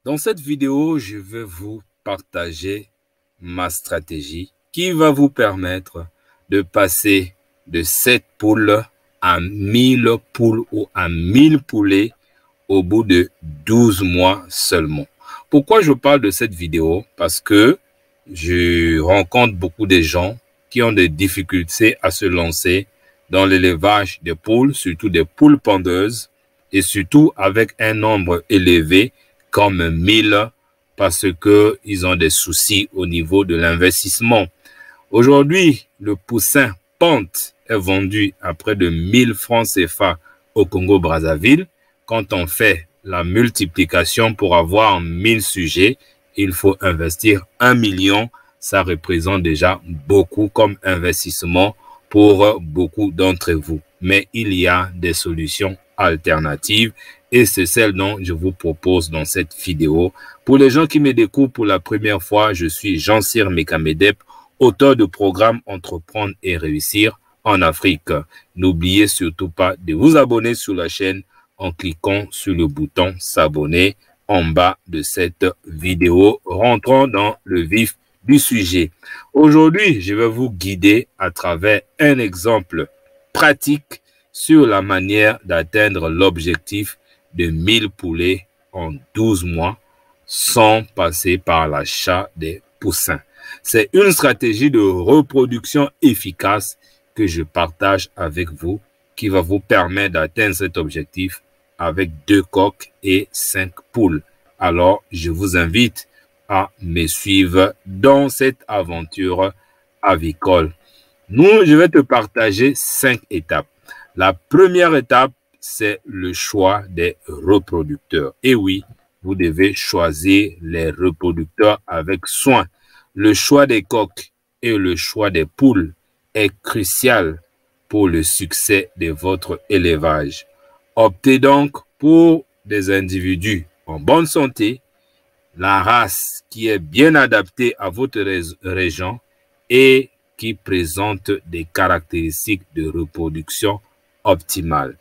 Dans cette vidéo, je vais vous partager ma stratégie qui va vous permettre de passer de 7 poules à 1000 poules ou à 1000 poulets au bout de 12 mois seulement. Pourquoi je parle de cette vidéo? Parce que je rencontre beaucoup de gens qui ont des difficultés à se lancer dans l'élevage des poules, surtout des poules pondeuses, et surtout avec un nombre élevé comme 1000 parce que ils ont des soucis au niveau de l'investissement. Aujourd'hui, le poussin ponte est vendu à près de 1000 francs CFA au Congo-Brazzaville. Quand on fait la multiplication pour avoir 1000 sujets, il faut investir 1 million. Ça représente déjà beaucoup comme investissement pour beaucoup d'entre vous. Mais il y a des solutions alternatives et c'est celle dont je vous propose dans cette vidéo. Pour les gens qui me découvrent pour la première fois, je suis Jean-Cyr Mekamedep, auteur de programme Entreprendre et réussir en Afrique. N'oubliez surtout pas de vous abonner sur la chaîne en cliquant sur le bouton s'abonner en bas de cette vidéo. Rentrons dans le vif du sujet. Aujourd'hui, je vais vous guider à travers un exemple pratique sur la manière d'atteindre l'objectif de 1000 poulets en 12 mois sans passer par l'achat des poussins. C'est une stratégie de reproduction efficace que je partage avec vous qui va vous permettre d'atteindre cet objectif avec 2 coqs et 5 poules. Alors, je vous invite à me suivre dans cette aventure avicole. Je vais te partager 5 étapes. La première étape, c'est le choix des reproducteurs. Et oui, vous devez choisir les reproducteurs avec soin. Le choix des coqs et le choix des poules est crucial pour le succès de votre élevage. Optez donc pour des individus en bonne santé, la race qui est bien adaptée à votre région et qui présente des caractéristiques de reproduction optimales.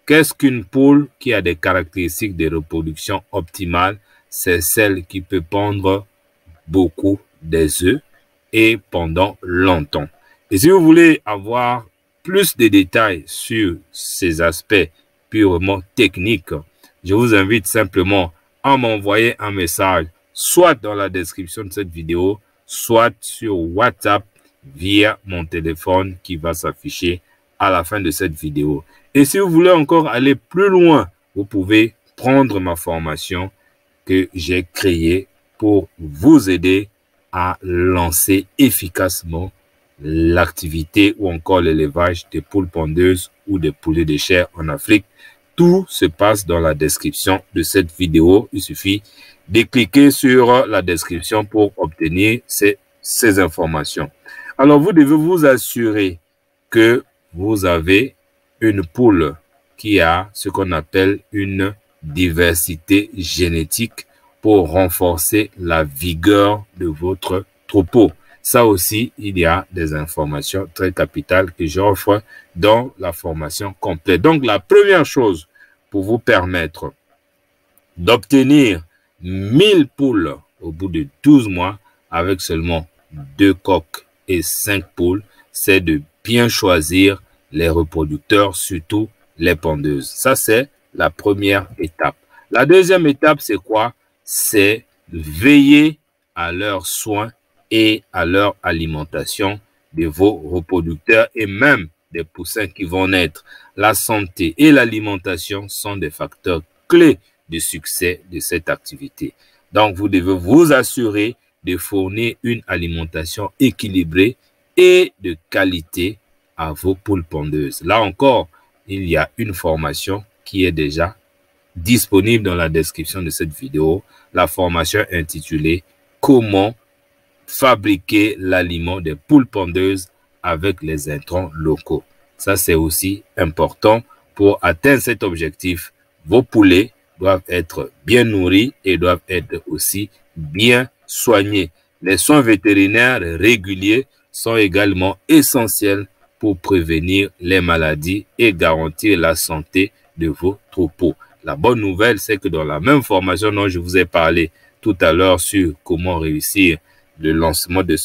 Qu'est-ce qu'une poule qui a des caractéristiques de reproduction optimale? C'est celle qui peut pondre beaucoup des œufs et pendant longtemps. Et si vous voulez avoir plus de détails sur ces aspects purement techniques, je vous invite simplement à m'envoyer un message, soit dans la description de cette vidéo, soit sur WhatsApp via mon téléphone qui va s'afficher à la fin de cette vidéo. Et si vous voulez encore aller plus loin, vous pouvez prendre ma formation que j'ai créée pour vous aider à lancer efficacement l'activité ou encore l'élevage des poules pondeuses ou des poulets de chair en Afrique. Tout se passe dans la description de cette vidéo. Il suffit de cliquer sur la description pour obtenir ces informations. Alors, vous devez vous assurer que vous avez une poule qui a ce qu'on appelle une diversité génétique pour renforcer la vigueur de votre troupeau. Ça aussi, il y a des informations très capitales que j'offre dans la formation complète. Donc, la première chose pour vous permettre d'obtenir 1000 poules au bout de 12 mois avec seulement 2 coqs et 5 poules, c'est de bien choisir les reproducteurs, surtout les pondeuses. Ça, c'est la première étape. La deuxième étape, c'est quoi? C'est veiller à leurs soins et à leur alimentation de vos reproducteurs et même des poussins qui vont naître. La santé et l'alimentation sont des facteurs clés de succès de cette activité. Donc, vous devez vous assurer de fournir une alimentation équilibrée et de qualité à vos poules pondeuses. Là encore, il y a une formation qui est déjà disponible dans la description de cette vidéo. La formation intitulée « Comment fabriquer l'aliment des poules pondeuses avec les intrants locaux ». Ça, c'est aussi important pour atteindre cet objectif. Vos poulets doivent être bien nourris et doivent être aussi bien soignés. Les soins vétérinaires réguliers sont également essentiels pour prévenir les maladies et garantir la santé de vos troupeaux. la bonne nouvelle, c'est que dans la même formation dont je vous ai parlé tout à l'heure sur comment réussir le lancement de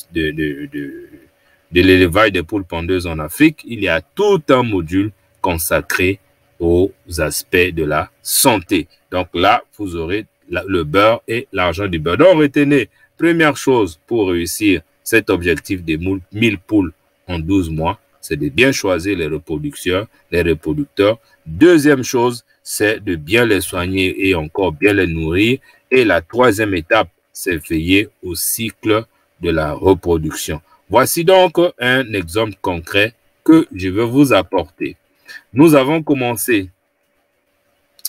l'élevage des poules pondeuses en Afrique, il y a tout un module consacré aux aspects de la santé. Donc là, vous aurez le beurre et l'argent du beurre. Donc retenez, première chose pour réussir cet objectif des 1000 poules en 12 mois, c'est de bien choisir les reproducteurs. Deuxième chose, c'est de bien les soigner et encore bien les nourrir. Et la troisième étape, c'est veiller au cycle de la reproduction. Voici donc un exemple concret que je veux vous apporter. Nous avons commencé,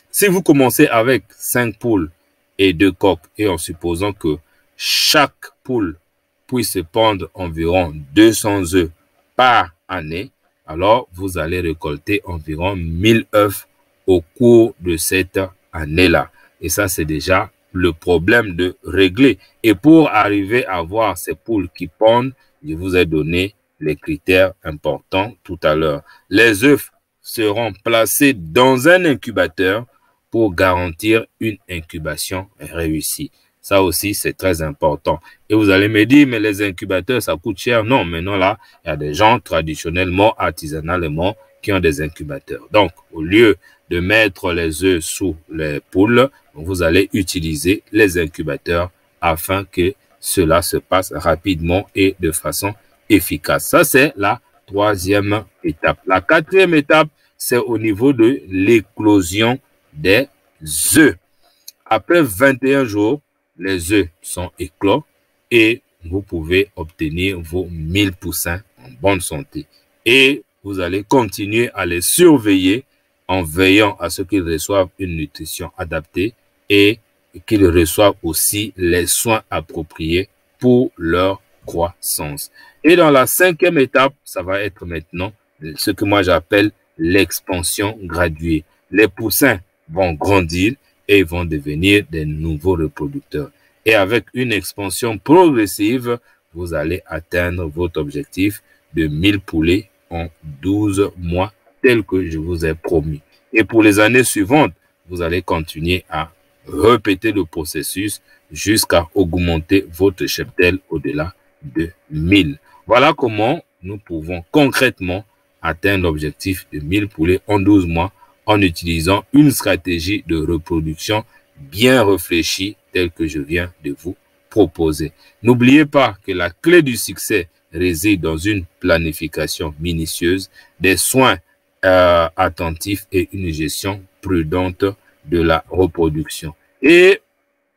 si vous commencez avec 5 poules et 2 coqs, et en supposant que chaque poule puisse pondre environ 200 œufs par année, alors vous allez récolter environ 1000 œufs au cours de cette année-là. Et ça, c'est déjà le problème de régler. Et pour arriver à avoir ces poules qui pondent, je vous ai donné les critères importants tout à l'heure. Les œufs seront placés dans un incubateur pour garantir une incubation réussie. Ça aussi, c'est très important. Et vous allez me dire, mais les incubateurs, ça coûte cher. Non, maintenant là, il y a des gens traditionnellement, artisanalement, qui ont des incubateurs. Donc, au lieu de mettre les œufs sous les poules, vous allez utiliser les incubateurs afin que cela se passe rapidement et de façon efficace. Ça, c'est la troisième étape. La quatrième étape, c'est au niveau de l'éclosion des œufs. Après 21 jours, les œufs sont éclos et vous pouvez obtenir vos 1000 poussins en bonne santé. Et vous allez continuer à les surveiller en veillant à ce qu'ils reçoivent une nutrition adaptée et qu'ils reçoivent aussi les soins appropriés pour leur croissance. Et dans la cinquième étape, ça va être maintenant ce que moi j'appelle l'expansion graduée. Les poussins vont grandir et vont devenir des nouveaux reproducteurs. Et avec une expansion progressive, vous allez atteindre votre objectif de 1000 poulets en 12 mois, tel que je vous ai promis. Et pour les années suivantes, vous allez continuer à répéter le processus jusqu'à augmenter votre cheptel au-delà de 1000. Voilà comment nous pouvons concrètement atteindre l'objectif de 1000 poulets en 12 mois en utilisant une stratégie de reproduction bien réfléchie telle que je viens de vous proposer. N'oubliez pas que la clé du succès réside dans une planification minutieuse, des soins attentifs et une gestion prudente de la reproduction. Et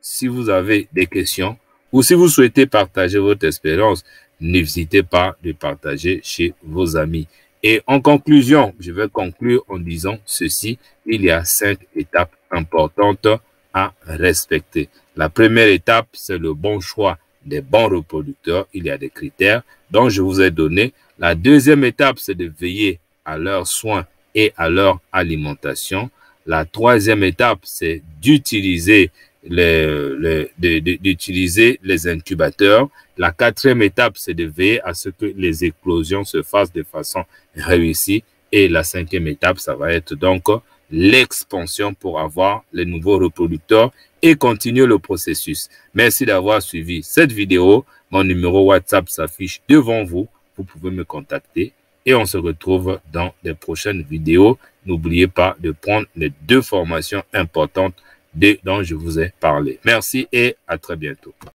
si vous avez des questions ou si vous souhaitez partager votre expérience, n'hésitez pas de partager chez vos amis. Et en conclusion, je vais conclure en disant ceci, il y a 5 étapes importantes à respecter. La première étape, c'est le bon choix des bons reproducteurs. Il y a des critères dont je vous ai donné. La deuxième étape, c'est de veiller à leurs soins et à leur alimentation. La troisième étape, c'est d'utiliser les incubateurs. La quatrième étape, c'est de veiller à ce que les éclosions se fassent de façon réussie. Et la cinquième étape, ça va être donc l'expansion pour avoir les nouveaux reproducteurs et continuer le processus. Merci d'avoir suivi cette vidéo. Mon numéro WhatsApp s'affiche devant vous. Vous pouvez me contacter et on se retrouve dans les prochaines vidéos. N'oubliez pas de prendre les 2 formations importantes dont je vous ai parlé. Merci et à très bientôt.